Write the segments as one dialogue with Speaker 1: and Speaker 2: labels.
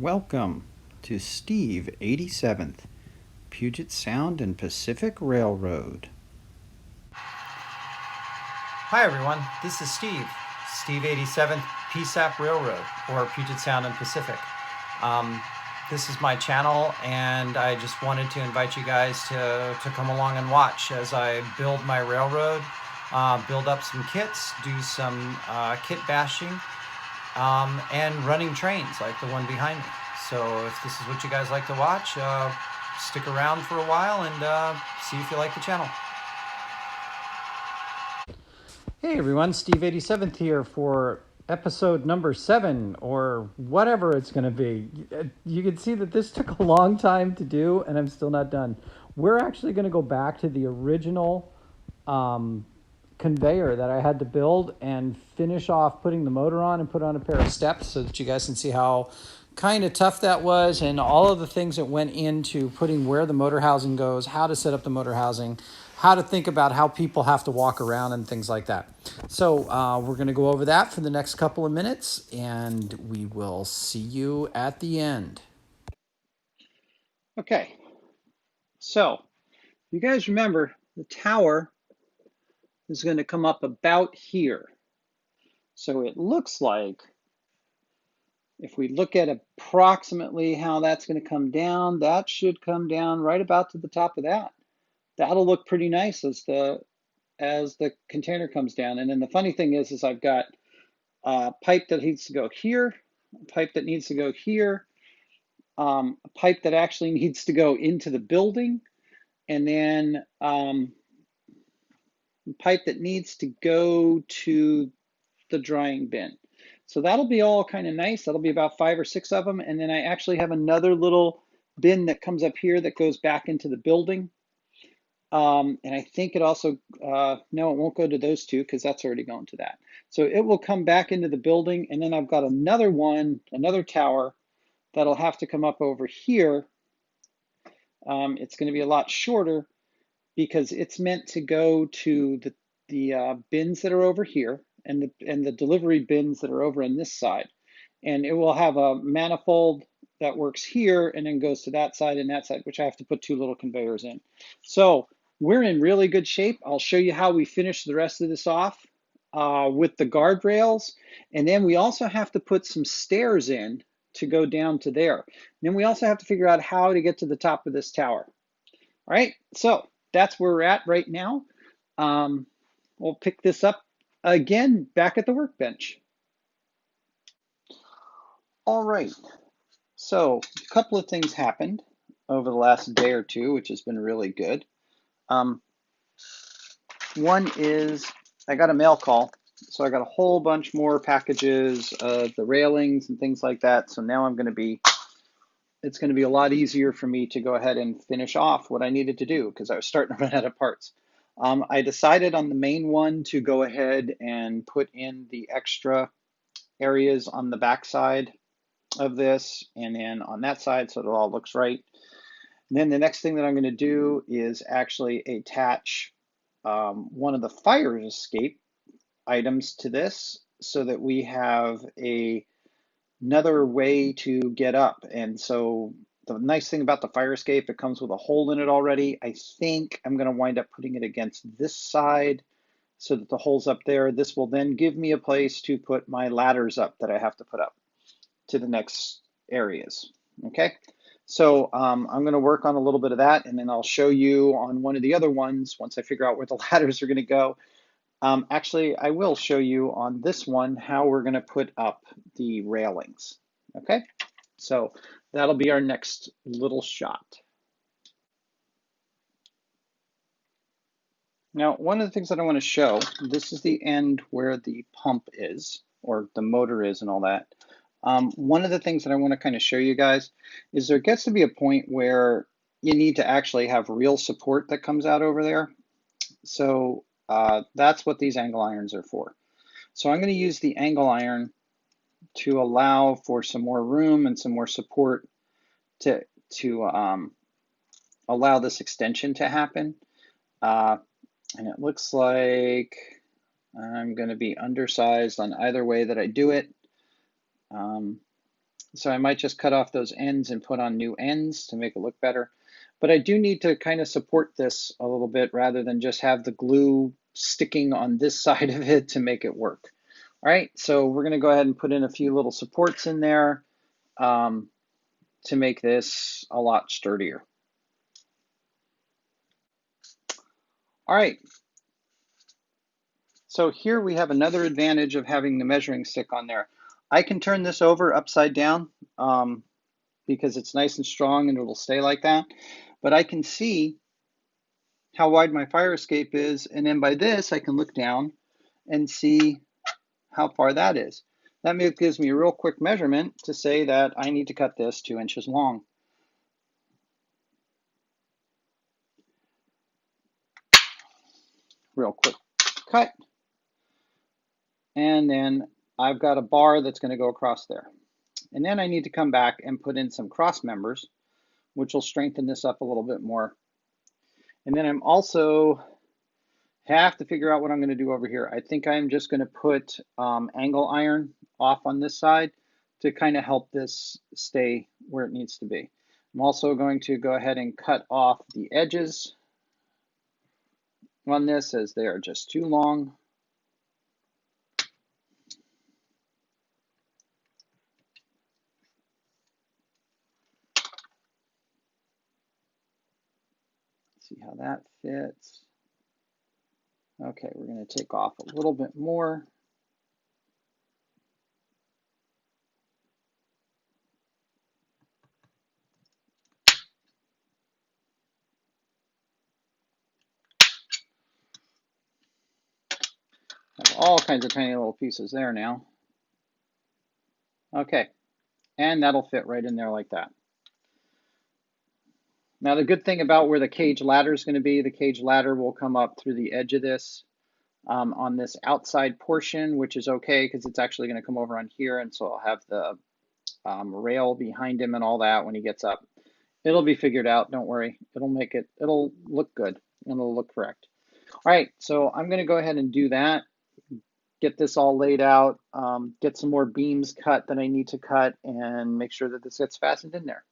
Speaker 1: Welcome to Steve 87th, Puget Sound and Pacific Railroad.
Speaker 2: Hi everyone, this is Steve 87th PSAP Railroad, or Puget Sound and Pacific. This is my channel, and I just wanted to invite you guys to come along and watch as I build my railroad, build up some kits, do some kit bashing, and running trains like the one behind me. So if this is what you guys like to watch, stick around for a while and see if you like the channel.
Speaker 1: Hey everyone, Steve 87th here for episode number 7 or whatever it's going to be. You can see that this took a long time to do and I'm still not done. We're actually going to go back to the original conveyor that I had to build and finish off putting the motor on and put on a pair of steps so that you guys can see how kind of tough that was and all of the things that went into putting where the motor housing goes, how to set up the motor housing, how to think about how people have to walk around and things like that. So we're going to go over that for the next couple of minutes and we will see you at the end. Okay, so you guys remember the tower is going to come up about here. So it looks like if we look at approximately how that's going to come down, that should come down right about to the top of that. That'll look pretty nice as the container comes down. And then the funny thing is I've got a pipe that needs to go here, a pipe that needs to go here, a pipe that actually needs to go into the building, and then a pipe that needs to go to the drying bin. So that'll be all kind of nice. That'll be about 5 or 6 of them. And then I actually have another little bin that comes up here that goes back into the building. And I think it also, no, it won't go to those two because that's already going to that. So it will come back into the building. And then I've got another one, another tower that'll have to come up over here. It's going to be a lot shorter because it's meant to go to the bins that are over here and the delivery bins that are over on this side. And it will have a manifold that works here and then goes to that side and that side, which I have to put 2 little conveyors in. So we're in really good shape. I'll show you how we finish the rest of this off with the guardrails. And then we also have to put some stairs in to go down to there. And then we also have to figure out how to get to the top of this tower. All right, so that's where we're at right now. We'll pick this up again back at the workbench. All right, so a couple of things happened over the last day or two, which has been really good. One is I got a mail call, so I got a whole bunch more packages of the railings and things like that. So now it's going to be a lot easier for me to go ahead and finish off what I needed to do because I was starting to run out of parts. I decided on the main one to go ahead and put in the extra areas on the back side of this and then on that side so it all looks right. And then the next thing that I'm going to do is actually attach one of the fire escape items to this so that we have another way to get up. And so the nice thing about the fire escape, it comes with a hole in it already. I think I'm going to wind up putting it against this side so that the hole's up there. This will then give me a place to put my ladders up that I have to put up to the next areas. Okay, so I'm going to work on a little bit of that, and then I'll show you on one of the other ones once I figure out where the ladders are going to go. Actually, I will show you on this one how we're going to put up the railings. Okay, so that'll be our next little shot. Now, one of the things that I want to show, this is the end where the pump is, or the motor is and all that. One of the things that I want to kind of show you guys is there gets to be a point where you need to actually have real support that comes out over there. So that's what these angle irons are for. So I'm going to use the angle iron to allow for some more room and some more support to allow this extension to happen. And it looks like I'm going to be undersized on either way that I do it. So I might just cut off those ends and put on new ends to make it look better. But I do need to kind of support this a little bit rather than just have the glue sticking on this side of it to make it work. All right, so we're going to go ahead and put in a few little supports in there to make this a lot sturdier. All right, so here we have another advantage of having the measuring stick on there. I can turn this over upside down because it's nice and strong and it'll stay like that. But I can see how wide my fire escape is, and then by this I can look down and see how far that is. That gives me a real quick measurement to say that I need to cut this 2 inches long. Real quick cut. And then I've got a bar that's going to go across there. And then I need to come back and put in some cross members, which will strengthen this up a little bit more. And then I'm also have to figure out what I'm going to do over here. I think I'm just going to put angle iron off on this side to kind of help this stay where it needs to be. I'm also going to go ahead and cut off the edges on this as they are just too long. See how that fits. Okay, we're going to take off a little bit more. Have all kinds of tiny little pieces there now. Okay, and that'll fit right in there like that. Now the good thing about where the cage ladder is going to be, the cage ladder will come up through the edge of this on this outside portion, which is okay because it's actually going to come over on here, and so I'll have the rail behind him and all that when he gets up. It'll be figured out, don't worry. It'll look good and it'll look correct. All right, so I'm going to go ahead and do that. Get this all laid out, get some more beams cut that I need to cut, and make sure that this gets fastened in there.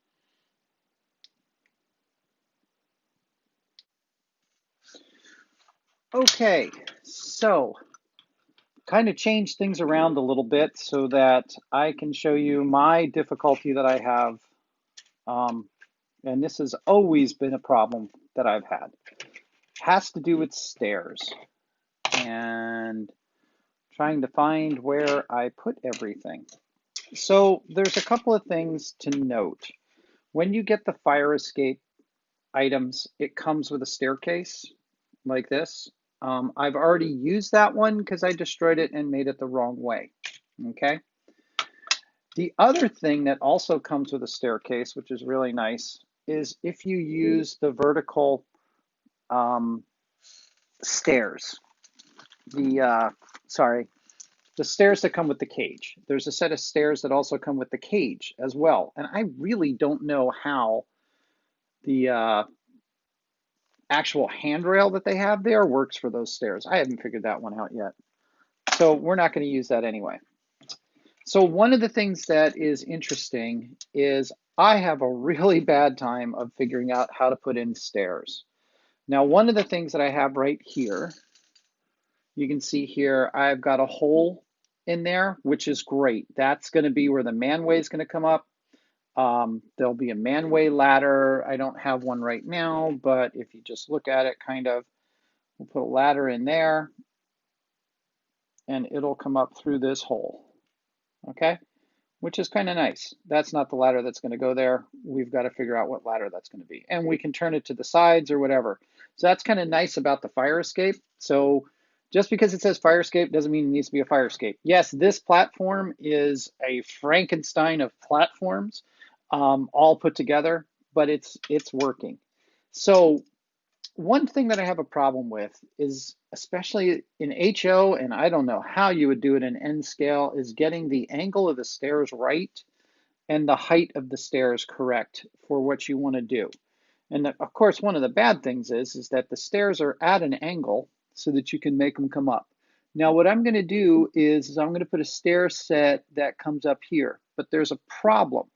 Speaker 1: Okay, so kind of change things around a little bit so that I can show you my difficulty that I have. And this has always been a problem that I've had. It has to do with stairs and trying to find where I put everything. So there's a couple of things to note. When you get the fire escape items, it comes with a staircase like this. I've already used that one because I destroyed it and made it the wrong way. Okay. The other thing that also comes with a staircase, which is really nice, is if you use the vertical stairs. The stairs that come with the cage. There's a set of stairs that also come with the cage as well. And I really don't know how the actual handrail that they have there works for those stairs. I haven't figured that one out yet. So we're not going to use that anyway. So one of the things that is interesting is I have a really bad time of figuring out how to put in stairs. Now, one of the things that I have right here, you can see here, I've got a hole in there, which is great. That's going to be where the manway is going to come up. There'll be a manway ladder. I don't have one right now, but if you just look at it, kind of, we'll put a ladder in there, and it'll come up through this hole, okay? Which is kind of nice. That's not the ladder that's going to go there. We've got to figure out what ladder that's going to be. And we can turn it to the sides or whatever. So that's kind of nice about the fire escape. So just because it says fire escape doesn't mean it needs to be a fire escape. Yes, this platform is a Frankenstein of platforms all put together, but it's working. So one thing that I have a problem with is, especially in HO, and I don't know how you would do it in N scale, is getting the angle of the stairs right and the height of the stairs correct for what you want to do. And of course, one of the bad things is that the stairs are at an angle so that you can make them come up. Now, what I'm going to do is I'm going to put a stair set that comes up here. but there's a problem.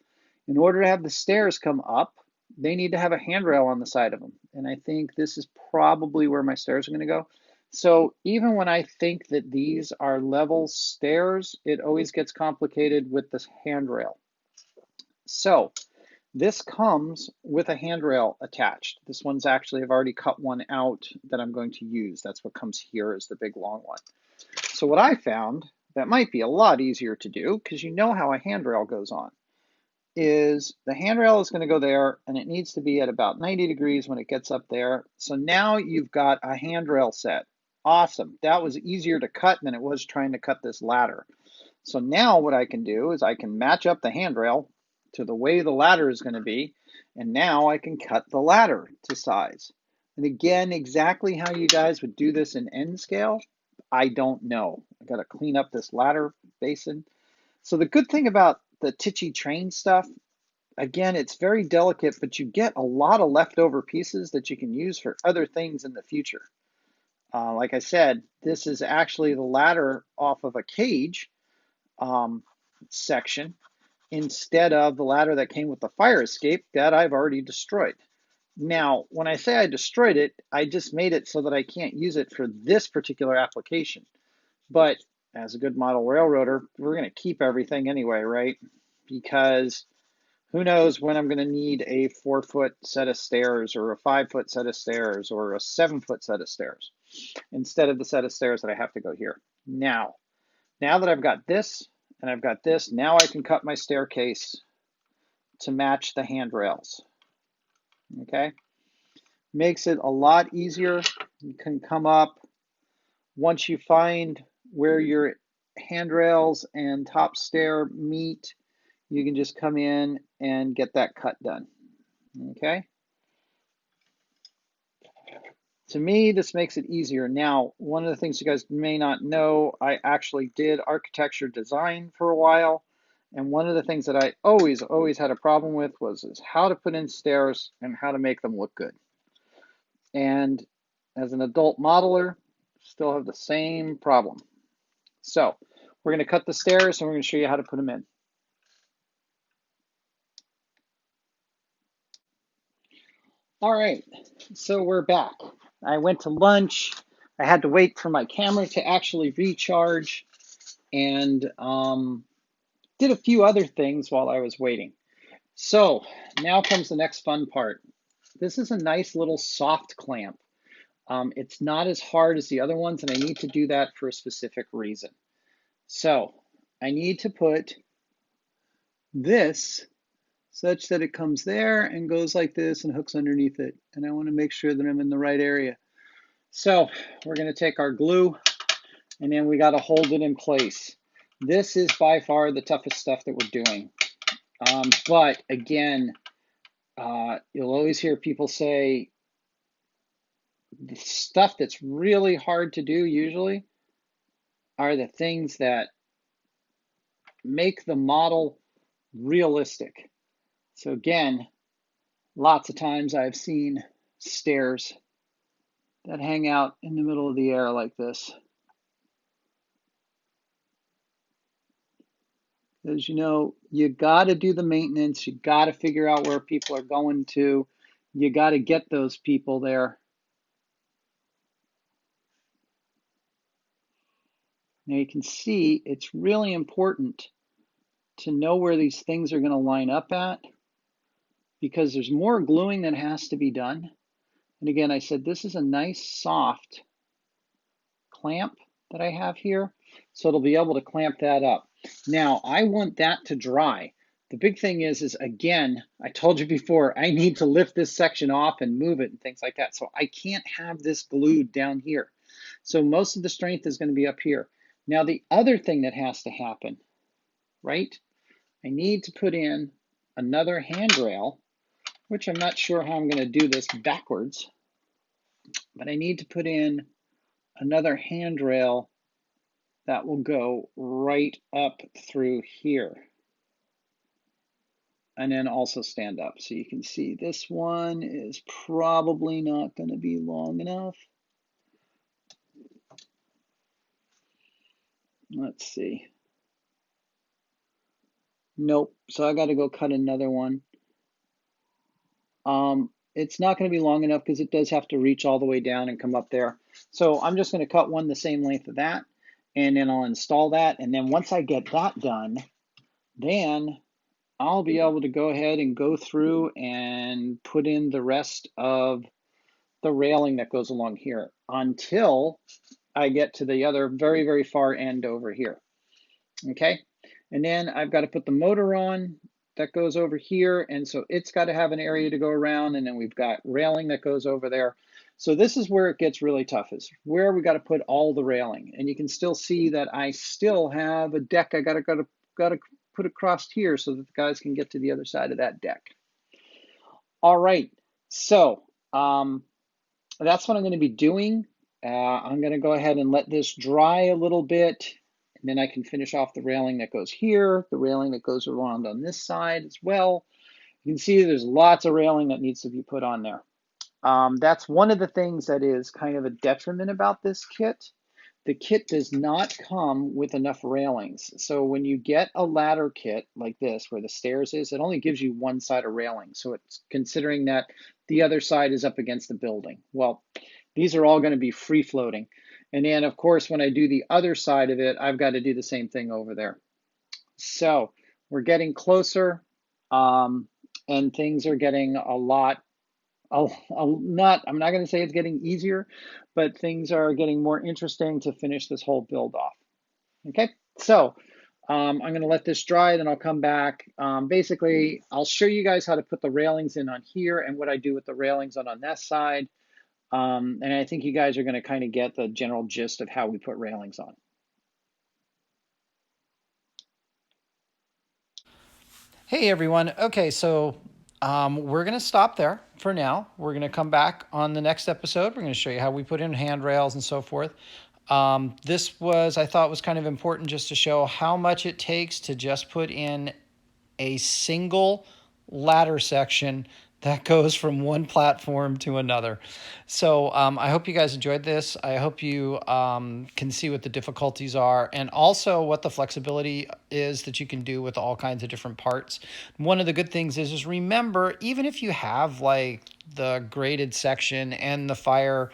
Speaker 1: In order to have the stairs come up, they need to have a handrail on the side of them. And I think this is probably where my stairs are going to go. So even when I think that these are level stairs, it always gets complicated with this handrail. So this comes with a handrail attached. This one's actually, I've already cut one out that I'm going to use. That's what comes here is the big long one. So what I found that might be a lot easier to do, because you know how a handrail goes on, is the handrail is going to go there, and it needs to be at about 90 degrees when it gets up there. So now you've got a handrail set. Awesome. That was easier to cut than it was trying to cut this ladder. So now what I can do is I can match up the handrail to the way the ladder is going to be, and now I can cut the ladder to size. And again, exactly how you guys would do this in N scale, I don't know. I got to clean up this ladder basin. So the good thing about the Tichy train stuff, again, it's very delicate, but you get a lot of leftover pieces that you can use for other things in the future. Like I said, this is actually the ladder off of a cage section instead of the ladder that came with the fire escape that I've already destroyed. Now, when I say I destroyed it, I just made it so that I can't use it for this particular application. But as a good model railroader, we're going to keep everything anyway, right? Because who knows when I'm going to need a 4-foot set of stairs or a 5-foot set of stairs or a 7-foot set of stairs instead of the set of stairs that I have to go here. Now that I've got this and I've got this, now I can cut my staircase to match the handrails. Okay? Makes it a lot easier. You can come up once you find where your handrails and top stair meet, you can just come in and get that cut done. Okay? To me, this makes it easier. Now, one of the things you guys may not know, I actually did architecture design for a while. And one of the things that I always had a problem with was how to put in stairs and how to make them look good. And as an adult modeler, still have the same problem. So we're going to cut the stairs and we're going to show you how to put them in. All right, so we're back. I went to lunch. I had to wait for my camera to actually recharge and did a few other things while I was waiting. So now comes the next fun part. This is a nice little soft clamp. It's not as hard as the other ones, and I need to do that for a specific reason. So I need to put this such that it comes there and goes like this and hooks underneath it. And I want to make sure that I'm in the right area. So we're going to take our glue and then we got to hold it in place. This is by far the toughest stuff that we're doing. But again, you'll always hear people say the stuff that's really hard to do usually are the things that make the model realistic. So again, lots of times I've seen stairs that hang out in the middle of the air like this. Because you know, you got to do the maintenance, you got to figure out where people are going to, you got to get those people there. Now you can see it's really important to know where these things are going to line up at because there's more gluing that has to be done. And again, I said this is a nice soft clamp that I have here, so it'll be able to clamp that up. Now, I want that to dry. The big thing is again, I told you before, I need to lift this section off and move it and things like that. So I can't have this glued down here. So most of the strength is going to be up here. Now, the other thing that has to happen, right? I need to put in another handrail, which I'm not sure how I'm going to do this backwards, but I need to put in another handrail that will go right up through here and then also stand up. So you can see this one is probably not going to be long enough. Let's see. Nope. So I got to go cut another one. It's not going to be long enough because it does have to reach all the way down and come up there. So I'm just going to cut one the same length of that, and then I'll install that. And then once I get that done, then I'll be able to go ahead and go through and put in the rest of the railing that goes along here until I get to the other very, very far end over here. Okay, and then I've got to put the motor on that goes over here, and so it's got to have an area to go around, and then we've got railing that goes over there. So this is where it gets really tough, is where we got to put all the railing. And you can still see that I still have a deck I got to put across here so that the guys can get to the other side of that deck. All right, so that's what I'm going to be doing. I'm going to go ahead and let this dry a little bit, and then I can finish off the railing that goes here, the railing that goes around on this side as well. You can see there's lots of railing that needs to be put on there. That's one of the things that is kind of a detriment about this kit. The kit does not come with enough railings. So when you get a ladder kit like this, where the stairs is, it only gives you one side of railing. So it's considering that the other side is up against the building. Well, these are all going to be free floating. And then of course, when I do the other side of it, I've got to do the same thing over there. So we're getting closer, and things are getting a lot I'm not going to say it's getting easier, but things are getting more interesting to finish this whole build off. Okay, so I'm going to let this dry, then I'll come back. Basically, I'll show you guys how to put the railings in on here and what I do with the railings on that side. And I think you guys are going to kind of get the general gist of how we put railings on.
Speaker 2: Hey everyone. Okay, so we're going to stop there for now. We're going to come back on the next episode. We're going to show you how we put in handrails and so forth. I thought was kind of important just to show how much it takes to just put in a single ladder section that goes from one platform to another. So I hope you guys enjoyed this. I hope you can see what the difficulties are and also what the flexibility is that you can do with all kinds of different parts. One of the good things is remember, even if you have like the graded section and the fire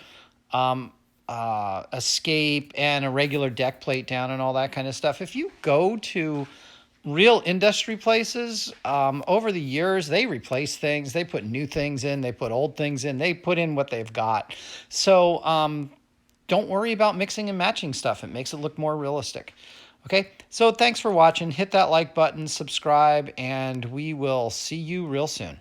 Speaker 2: escape and a regular deck plate down and all that kind of stuff, if you go to real industry places, over the years, they replace things, they put new things in, they put old things in, they put in what they've got. So don't worry about mixing and matching stuff. It makes it look more realistic. Okay, so thanks for watching. Hit that like button, subscribe, and we will see you real soon.